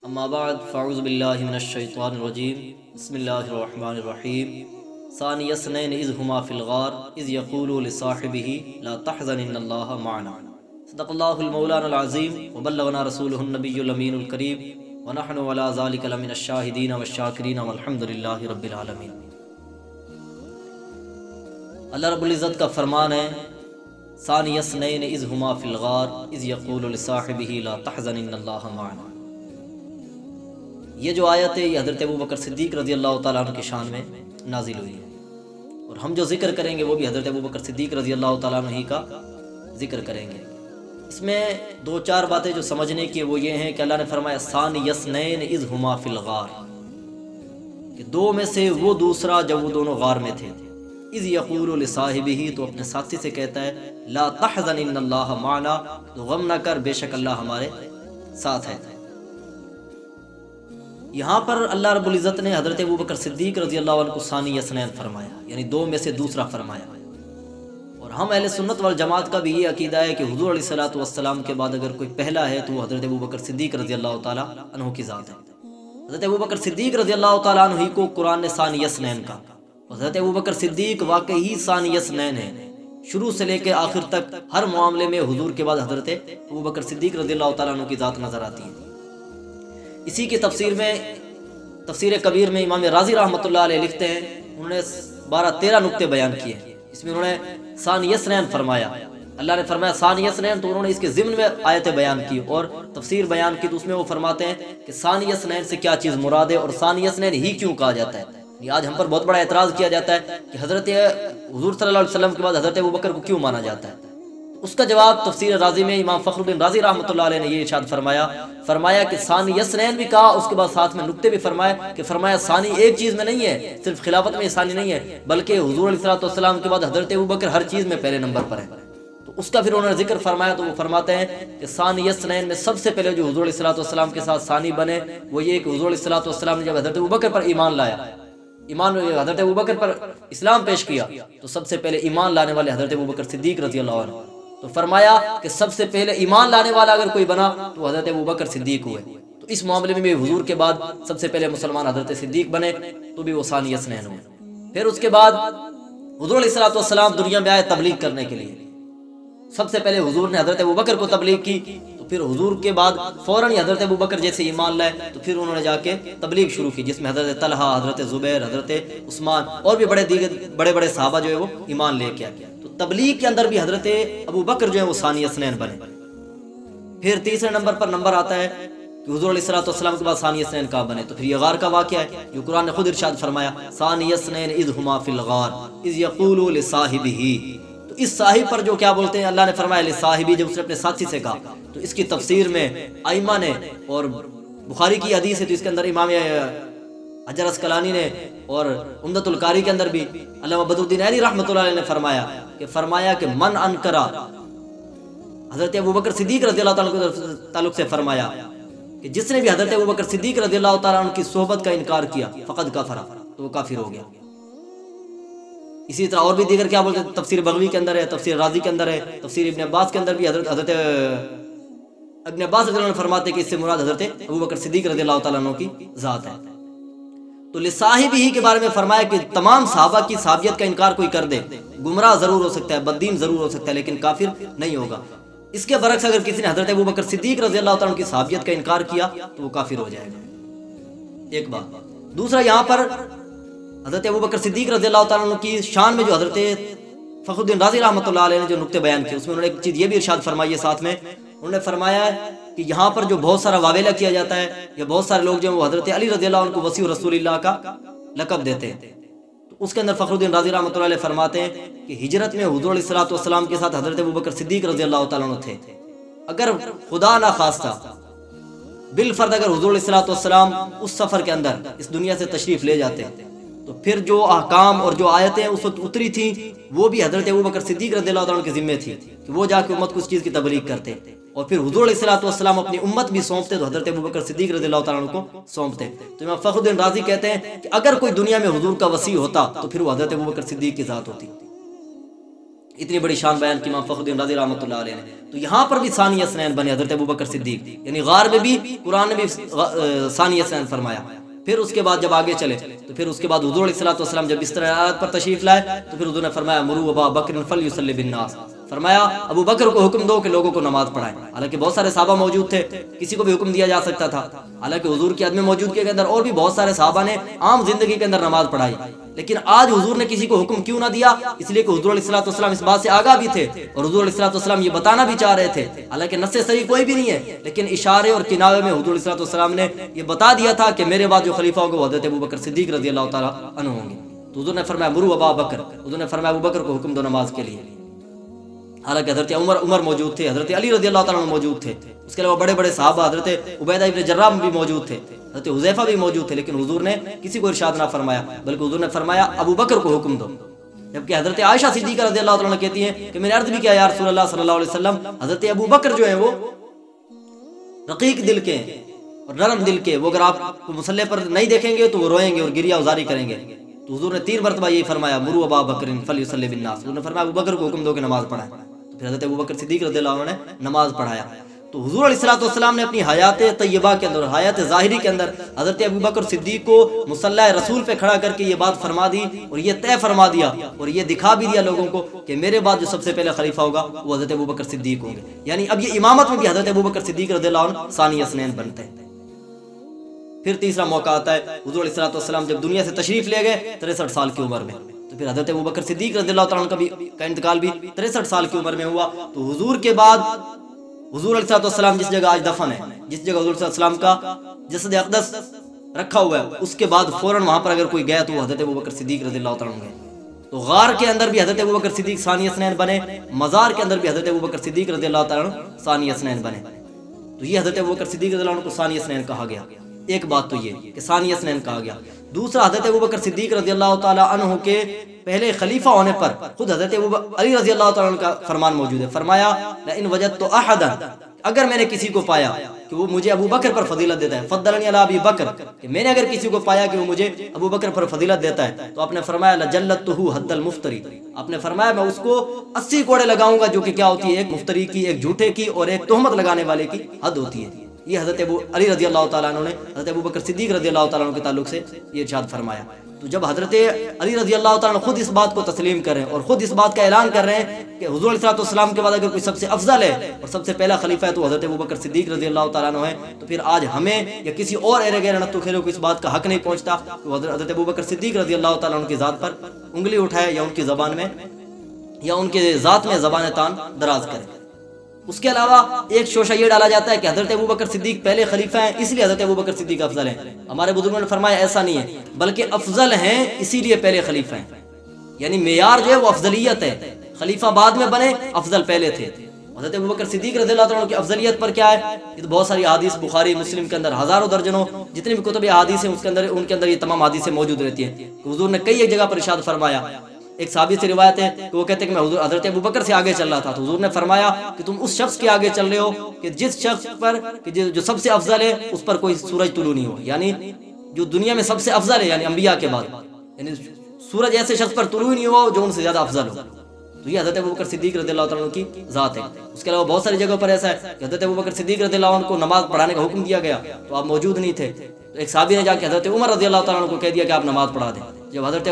اما بعد فاعوذ باللہ من الشیطان الرجیم بسم اللہ الرحمن الرحیم ثانی اثنین اذ ہما فی الغار اذ یقول لصاحبہ لا تحزن ان اللہ معنا صدق اللہ المولانا العظیم وبلغنا رسولہ النبی الامین الکریم ونحن علی ذلک لمن الشاہدین والشاکرین والحمد للہ رب العالمین۔ اللہ رب العزت کا فرمان ہے ثانی اثنین اذ ہما فی الغار اذ یقول لصاحبہ لا تحزن ان اللہ معنا۔ یہ جو آیت ہے یہ حضرت ابوبکر صدیق رضی اللہ تعالیٰ عنہ کی شان میں نازل ہوئی ہے، اور ہم جو ذکر کریں گے وہ بھی حضرت ابوبکر صدیق رضی اللہ تعالیٰ عنہ ہی کا ذکر کریں گے۔ اس میں دو چار باتیں جو سمجھنے کی وہ یہ ہیں کہ اللہ نے فرمایا ثانی اثنین اذ ہما فی الغار، کہ دو میں سے وہ دوسرا جب وہ دونوں غار میں تھے، اذ یقول لصاحبہ تو اپنے ساتھی سے کہتا ہے لا تحزن ان اللہ معنا، تو غم نہ کر بے شک اللہ ہمارے ساتھ ہے۔ یہاں پر اللہ رب العزت نے حضرت ابوبکر صدیق رضی اللہ عنہ کو ثانی اثنین فرمایا، یعنی دو میں سے دوسرا فرمایا۔ اور ہم اہل سنت والجماعت کا بھی یہ عقیدہ ہے کہ حضور علیہ الصلوۃ والسلام کے بعد اگر کوئی پہلا ہے تو وہ حضرت ابوبکر صدیق رضی اللہ تعالیٰ عنہ کی ذات ہے۔ حضرت ابوبکر صدیق رضی اللہ تعالیٰ عنہ کو قرآن نے ثانی اثنین کا، حضرت ابوبکر صدیق واقعی ثانی اثنین ہے، شروع سے لے کے آخر تک ہر معاملے میں حضور کے بعد حضرت ابوبکر صدیق رضی اللہ تعالیٰ عنہ کی ذات نظر آتی ہے۔ اسی کی تفسیر میں تفسیر کبیر میں امام رازی رحمۃ اللہ علیہ لکھتے ہیں، انہوں نے 12-13 نقطے بیان کیے ہیں، اس میں انہوں نے ثانی اثنین فرمایا، اللہ نے فرمایا ثانی اثنین، تو انہوں نے اس کے ضمن میں آیتیں بیان کی اور تفسیر بیان کی، تو اس میں وہ فرماتے ہیں کہ ثانی اثنین سے کیا چیز مراد ہے اور ثانی اثنین ہی کیوں کہا جاتا ہے۔ آج ہم پر بہت بڑا اعتراض کیا جاتا ہے کہ حضرت حضور صلی اللہ علیہ وسلم کے بعد حضرت ابوبکر کو کیوں مانا جاتا ہے۔ اس کا جواب تفسیر رازی میں امام فخر الدین رازی رحمۃ اللہ علیہ نے یہ ارشاد فرمایا کہ ثانی اثنین بھی کہا، اس کے بعد ساتھ میں نقطے بھی فرمایا ثانی ایک چیز میں نہیں ہے، صرف خلافت میں ثانی نہیں ہے، بلکہ حضور علیہ السلام کے بعد حضرت ابوبکر ہر چیز میں پہلے نمبر پر ہے۔ تو اس کا پھر انہوں نے ذکر فرمایا، تو وہ فرماتے ہیں کہ ثانی اثنین میں سب سے پہلے جو حضور علیہ السلام کے ساتھ ثانی بنے وہ یہ کہ حضور علیہ السلام نے جب حضرت ابوبکر پر ایمان لایا، حضرت ابوبکر پر اسلام پیش کیا، تو سب سے پہلے ایمان لانے والے حضرت ابوبکر صدیق رضی اللہ عنہ، تو فرمایا کہ سب سے پہلے ایمان لانے والا اگر کوئی بنا تو حضرت ابوبکر صدیق ہوئے۔ تو اس معاملے میں بھی حضور کے بعد سب سے پہلے مسلمان حضرت صدیق بنے، تو بھی وہ ثانی اثنین ہوئے۔ پھر اس کے بعد حضور علیہ السلام دنیا میں آئے تبلیغ کرنے کے لیے، سب سے پہلے حضور نے حضرت ابوبکر کو تبلیغ کی، تو پھر حضور کے بعد فوراً ہی حضرت ابوبکر جیسے ایمان لائے تو پھر انہوں نے جا کے تبلیغ شروع کی، جس میں حضرت طلحہ، حضرت زبیر، حضرت عثمان اور بھی بڑے بڑے صحابہ جو ہے وہ ایمان لے کے آئے۔ تو تبلیغ کے اندر بھی حضرت ابوبکر جو ہے وہ ثانی اثنین بنے۔ پھر تیسرے نمبر پر نمبر آتا ہے کہ حضور علیہ السلام کے بعد ثانی اثنین کہاں بنے، تو پھر یہ غار کا واقعہ ہے جو قرآن نے خود ارشاد فرمایا ثانی اثنین اذ ہما فی الغار اذ یقول لصاحبہ۔ تو اس صاحب پر جو کیا بولتے ہیں، اللہ نے فرمایا لصاحبہ، جب اس نے اپنے ساتھی سے کہا، تو اس کی تفسیر میں ائمہ نے، اور بخاری کی حدیث ہے تو اس کے اندر امام حجر اسقلانی نے، اور عمدۃ القاری کے اندر بھی علامہ بدر الدین علی رحمۃ اللہ علیہ نے فرمایا کہ من انکرا، حضرت ابوبکر صدیق رضی اللہ تعالیٰ کے تعلق سے فرمایا کہ جس نے بھی حضرت ابوبکر صدیق رضی اللہ تعالیٰ عنہ کی صحبت کا انکار کیا فقد کفر، تو وہ کافر ہو گیا۔ اسی طرح اور بھی دیگر کیا بولتے ہیں، تفسیر بغوی کے اندر ہے، تفسیر رازی کے اندر ہے، تفسیر ابن عباس کے اندر بھی حضرت ابن عباس رضی اللہ عنہ فرماتے ہیں کہ اس سے مراد حضرت ابوبکر صدیق رضی اللہ تعالیٰ عنہ کی ذات ہے۔ تو لصاحبہ ہی کے بارے میں فرمایا کہ تمام صحابہ کی صحابیت کا انکار کوئی کر دے، گمراہ ضرور ہو سکتا ہے، بددین ضرور ہو سکتا ہے، لیکن کافر نہیں ہوگا۔ اس کے برعکس اگر کسی نے حضرت ابوبکر صدیق رضی اللہ تعالیٰ عنہ کی صحابیت کا انکار کیا تو وہ کافر ہو جائے گا، ایک بات۔ دوسرا، یہاں پر حضرت ابوبکر صدیق رضی اللہ تعالیٰ عنہ کی شان میں جو حضرت فخر الدین رازی رحمۃ اللہ علیہ نے جو نقطے بیان کیے، اس میں انہوں نے ایک چیز یہ بھی ارشاد فرمائی ہے، ساتھ میں انہوں نے فرمایا کہ یہاں پر جو بہت سارا واویلا کیا جاتا ہے، یا بہت سارے لوگ جو ہیں وہ حضرت علی رضی اللہ عنہ کو وصی رسول اللہ کا لقب دیتے ہیں، تو اس کے اندر فخر الدین رازی رحمۃ اللہ علیہ فرماتے ہیں کہ ہجرت میں حضور علیہ السلام کے ساتھ حضرت ابوبکر صدیق رضی اللہ تعالیٰ عنہ تھے۔ اگر خدا نہ خواستہ بالفرد اگر حضور علیہ السلام اس سفر کے اندر اس دنیا سے تشریف لے جاتے تو پھر جو احکام اور جو آیتیں اس وقت اتری تھیں وہ بھی حضرت ابوبکر صدیق رضی اللہ عنہ کے ذمے تھی کہ وہ جا کے امت کو اس چیز کی تبلیغ کرتے، اور پھر حضور علیہ السلام اپنی امت بھی سونپتے تو حضرت ابوبکر صدیق رضی اللہ تعالیٰ عنہ کو سونپتے۔ تو امام فخر الدین رازی کہتے ہیں کہ اگر کوئی دنیا میں حضور کا وصی ہوتا تو پھر وہ حضرت ابوبکر صدیق کی ذات ہوتی۔ اتنی بڑی شان بیان کی امام فخر الدین رازی رحمۃ اللہ علیہ نے۔ تو یہاں پر بھی ثانی اثنین بنے حضرت ابوبکر صدیق، یعنی غار میں بھی قرآن نے بھی ثانی اثنین فرمایا۔ پھر اس کے بعد جب آگے چلے تو پھر اس کے بعد حضور علیہ السلام جب اس طرح آیت پر تشریف لائے تو پھر حضور نے فرمایا مروا ابا بکر فلیصلی بالناس، فرمایا ابو بکر کو حکم دو کہ لوگوں کو نماز پڑھائیں۔ حالانکہ بہت سارے صحابہ موجود تھے، کسی کو بھی حکم دیا جا سکتا تھا، حالانکہ حضور کی عدم موجودگی کے اندر اور بھی بہت سارے صحابہ نے عام زندگی کے اندر نماز پڑھائی، لیکن آج حضور نے کسی کو حکم کیوں نہ دیا؟ اس لیے کہ حضور علیہ السلام اس بات سے آگاہ بھی تھے اور حضور علیہ السلام یہ بتانا بھی چاہ رہے تھے، حالانکہ نص صریح کوئی بھی نہیں ہے، لیکن اشارے اور کنایے میں حضور علیہ السلام نے یہ بتا دیا تھا کہ میرے بعد جو خلیفہ ہوگا وہ حضرت ابوبکر صدیق رضی اللہ تعالیٰ عنہ ہوں گے۔ تو حضور نے فرمایا مروا ابا بکر، حضور نے فرمایا ابو بکر کو حکم دو نماز کے لیے۔ حالانکہ حضرت عمر موجود تھے، حضرت علی رضی اللہ تعالیٰ عنہ موجود تھے، اس کے علاوہ بڑے بڑے صحابہ حضرت عبیدہ ابن جراح بھی موجود تھے، حضرت حذیفہ بھی موجود تھے، لیکن حضور نے کسی کو ارشاد نہ فرمایا، بلکہ حضور نے فرمایا ابو بکر کو حکم دو۔ جبکہ حضرت عائشہ صدیقہ رضی اللہ تعالیٰ عنہ کہتی ہیں کہ میں نے عرض بھی کیا یا رسول اللہ صلی اللہ علیہ وسلم، حضرت ابو بکر جو ہیں وہ رقیق دل کے اور نرم دل کے، وہ اگر آپ کو مصلی پر نہیں دیکھیں گے تو وہ روئیں گے اور گریہ ازاری کریں گے۔ تو حضور نے 3 مرتبہ یہی فرمایا مروا ابا بکر فلیصلی بالناس، حضور نے فرمایا ابو بکر کو حکم دو کہ نماز پڑھائیں۔ تو پھر حضرت ابوبکر صدیق رضی اللہ عنہ نے نماز پڑھایا۔ تو حضور علیہ السلام نے اپنی حیات طیبہ کے اندر، حیات ظاہری کے اندر حضرت ابوبکر صدیق کو مصلی رسول پہ کھڑا کر کے یہ بات فرما دی اور یہ طے فرما دیا اور یہ دکھا بھی دیا لوگوں کو کہ میرے بعد جو سب سے پہلے خلیفہ ہوگا وہ حضرت ابوبکر صدیق ہوں گے، یعنی اب یہ امامت میں بھی حضرت ابوبکر صدیق رضی اللہ عنہ ثانی اثنین بنتے ہیں۔ پھر تیسرا موقع آتا ہے حضور علیہ السلام جب دنیا سے تشریف لے گئے 63 سال کی عمر میں، تو پھر حضرت ابوبکر صدیق رضی اللہ تعالیٰ عنہ کا انتقال بھی 63 سال کی عمر میں ہوا۔ تو حضور کے بعد حضور علیہ السلام جس جگہ آج دفن ہے، جس جگہ حضور علیہ السلام کا جسد اقدس رکھا ہوا ہے، اس کے بعد فوراً وہاں پر اگر کوئی گیا تو وہ حضرت ابوبکر صدیق رضی اللہ تعالیٰ عنہ گئے۔ تو غار کے اندر بھی حضرت ابوبکر صدیق ثانی اثنین بنے، مزار کے اندر بھی حضرت ابوبکر صدیق رضی اللہ تعالیٰ عنہ ثانی اثنین بنے۔ تو یہ حضرت ابوبکر صدیق رضی اللہ عنہ کو ثانی اثنین کہا گیا۔ ایک بات تو یہ کہ ثانی اثنین کہا گیا۔ دوسرا، حضرت ابوبکر صدیق رضی اللہ تعالیٰ عنہ کے پہلے خلیفہ ہونے پر خود حضرت علی رضی اللہ تعالیٰ عنہ کا فرمان موجود ہے، فرمایا لئن وجدت احدا، اگر میں نے کسی کو پایا کہ وہ مجھے ابو بکر پر فضیلت دیتا ہے، فضلنی علی ابی بکر، کہ میں نے اگر کسی کو پایا کہ وہ مجھے ابو بکر پر فضیلت دیتا ہے، تو آپ نے فرمایا لجلتہ حد المفتری، آپ نے فرمایا میں اس کو 80 کوڑے لگاؤں گا، جو کہ کیا ہوتی ہے، ایک مفتری کی، ایک جھوٹے کی اور ایک تہمت لگانے والے کی حد ہوتی ہے۔ یہ حضرت علی رضی اللہ تعالیٰ عنہ نے حضرت ابوبکر صدیق رضی اللہ تعالیٰ عنہ کے تعلق سے یہ ارشاد فرمایا۔ تو جب حضرت علی رضی اللہ تعالیٰ عنہ خود اس بات کو تسلیم کر رہے ہیں اور خود اس بات کا اعلان کر رہے ہیں کہ حضور علیہ السلام کے بعد اگر کوئی سب سے افضل ہے اور سب سے پہلا خلیفہ ہے تو حضرت ابوبکر صدیق رضی اللہ تعالیٰ عنہ ہے، تو پھر آج ہمیں یا کسی اور ایرے غیر نتو خیروں کو اس بات کا حق نہیں پہنچتا کہ حضرت ابوبکر صدیق رضی اللہ تعالیٰ عنہ کی ذات پر انگلی اٹھائے یا ان کی زبان میں یا ان کے ذات میں زبان تان دراز کرے۔ اس کے علاوہ ایک شوشہ یہ ڈالا جاتا ہے کہ حضرت ابوبکر صدیق پہلے خلیفہ ہیں اس لیے حضرت ابوبکر صدیق افضل ہیں۔ ہمارے بزرگوں نے فرمایا ایسا نہیں ہے، بلکہ افضل ہیں اسی لیے پہلے خلیفہ ہیں، یعنی معیار جو ہے وہ افضلیت ہے، خلیفہ بعد میں بنے، افضل پہلے تھے۔ حضرت ابوبکر صدیق رضی اللہ عنہ کی افضلیت پر کیا ہے، یہ تو بہت ساری احادیث بخاری مسلم کے اندر ہزاروں درجنوں جتنی بھی کتب احادیث ہیں ان کے اندر یہ تمام احادیثیں موجود رہتی ہیں کہ حضور نے کئی ایک جگہ پر ارشاد فرمایا۔ ایک صحابی سے روایت ہے کہ وہ کہتے ہیں کہ میں حضرت ابوبکر سے آگے چل رہا تھا، تو حضور نے فرمایا کہ تم اس شخص کے آگے چل رہے ہو کہ جس شخص پر جو سب سے افضل ہے اس پر کوئی سورج طلوع نہیں ہو، یعنی جو دنیا میں سب سے افضل ہے یعنی انبیاء کے بعد، یعنی سورج ایسے شخص پر طلوع نہیں ہو جو ان سے زیادہ افضل ہو۔ تو یہ حضرت ابوبکر صدیق رضی اللہ تعالیٰ عنہ کی ذات ہے۔ اس کے علاوہ بہت ساری جگہوں پر ایسا ہے کہ حضرت ابوبکر صدیق رضی اللہ عنہ کو نماز پڑھانے کا حکم دیا گیا تو آپ موجود نہیں تھے، تو ایک صحابی نے جا کے حضرت عمر رضی اللہ تعالیٰ عنہ کو کہہ دیا کہ آپ نماز پڑھا دیں۔ جب حضرت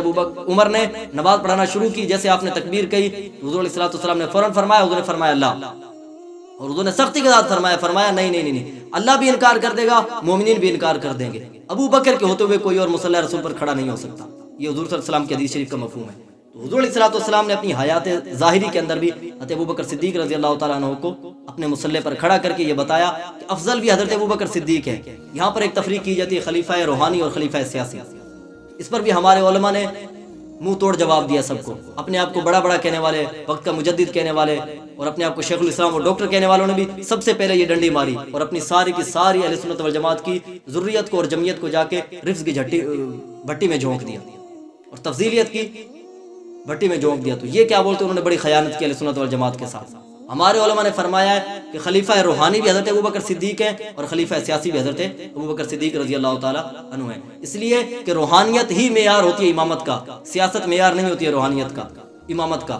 عمر نے نماز پڑھانا شروع کی، جیسے آپ نے تکبیر کہی، حضور علیہ السلام نے فوراً فرمایا، حضور نے فرمایا اللہ، اور حضور نے سختی کے ساتھ فرمایا نہیں، اللہ بھی انکار کر دے گا، مومنین بھی انکار کر دیں گے، ابو بکر کے ہوتے ہوئے کوئی اور مصلی رسول پر کھڑا نہیں ہو سکتا۔ یہ حضور صلی اللہ علیہ وسلم کی حدیث شریف کا مفہوم ہے۔ تو حضور علیہ السلام نے اپنی حیات ظاہری کے اندر بھی حضرت ابوبکر صدیق رضی اللہ تعالیٰ عنہ کو اپنے مصلی پر کھڑا کر کے یہ بتایا کہ افضل بھی حضرت ابوبکر صدیق ہے۔ یہاں پر ایک تفریق کی جاتی ہے خلیفہ روحانی اور خلیفہ سیاسی، اس پر بھی ہمارے علماء نے منہ توڑ جواب دیا سب کو، اپنے آپ کو بڑا بڑا کہنے والے، وقت کا مجدد کہنے والے اور اپنے آپ کو شیخ الاسلام اور ڈاکٹر کہنے والوں نے بھی سب سے پہلے یہ ڈنڈی ماری اور اپنی ساری کی ساری اہل سنت والجماعت کی ذریت کو اور جمعیت کو جا کے رفض کی بھٹی میں جھونک دیا اور تفضیلیت کی بھٹی میں جھونک دیا۔ تو یہ کیا بولتے ہیں، انہوں نے بڑی خیانت کی اہل سنت والجماعت کے ساتھ۔ ہمارے علماء نے فرمایا ہے کہ خلیفہ روحانی بھی حضرت ابوبکر صدیق ہے اور خلیفہ سیاسی بھی حضرت ابوبکر صدیق رضی اللہ تعالیٰ عنہ ہے، اس لیے کہ روحانیت ہی معیار ہوتی ہے امامت کا، سیاست معیار نہیں ہوتی ہے روحانیت کا، امامت کا۔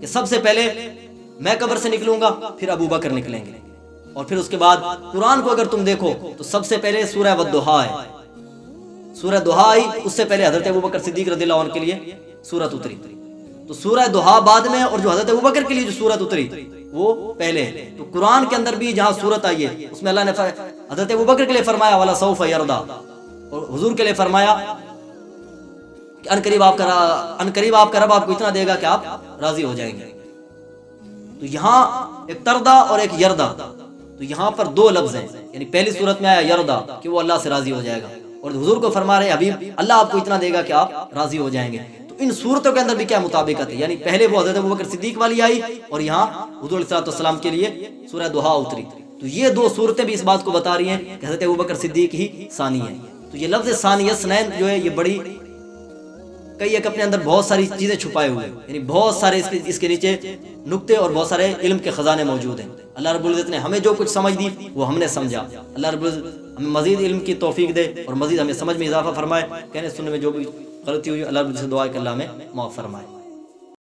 کہ سب سے پہلے میں قبر سے نکلوں گا، پھر ابو بکر نکلیں گے، اور پھر اس کے بعد قرآن کو اگر تم دیکھو تو سب سے پہلے سورہ والضحیٰ ہے، سورہ ضحیٰ آئی، اس سے پہلے حضرت ابوبکر صدیق رضی اللہ عنہ کے لیے سورت اتری، تو سورہ ضحیٰ بعد میں، اور جو حضرت ابوبکر کے لیے جو سورت اتری وہ پہلے ہے۔ تو قرآن کے اندر بھی جہاں سورت آئی ہے اس میں اللہ نے حضرت ابوبکر کے لیے فرمایا وَلَا سَوْفَ يَرْضَىٰ، اور حضور کے لیے فرمایا کہ ان قریب آپ کا رب آپ کو اتنا دے گا کہ آپ راضی ہو جائیں گے۔ تو یہاں ایک تردا اور ایک یردا، تو یہاں پر دو لفظ ہیں، یعنی پہلی صورت میں آیا یردا کہ وہ اللہ سے راضی ہو جائے گا، اور حضور کو فرما رہے حبیب اللہ آپ کو اتنا دے گا کہ آپ راضی ہو جائیں گے۔ تو ان صورتوں کے اندر بھی کیا مطابقت ہے، یعنی پہلے وہ حضرت ابوبکر صدیق والی آئی، اور یہاں حضور علیہ السلام کے لیے سورہ ضحیٰ اتری، تو یہ دو صورتیں بھی اس بات کو بتا رہی ہیں کہ حضرت ابوبکر صدیق ہی ثانی ہے۔ تو یہ لفظ ثانی اثنین جو ہے یہ بڑی کئی ایک اپنے اندر بہت ساری چیزیں چھپائے ہوئے ہیں، یعنی بہت سارے اس کے نیچے نقطے اور بہت سارے علم کے خزانے موجود ہیں۔ اللہ رب العزت نے ہمیں جو کچھ سمجھ دی وہ ہم نے سمجھا، اللہ رب العزت ہمیں مزید علم کی توفیق دے اور مزید ہمیں سمجھ میں اضافہ فرمائے، کہنے سننے میں جو بھی غلطی ہوئی اللہ رب العزت سے دعا ہے کہ اللہ ہمیں معاف فرمائے۔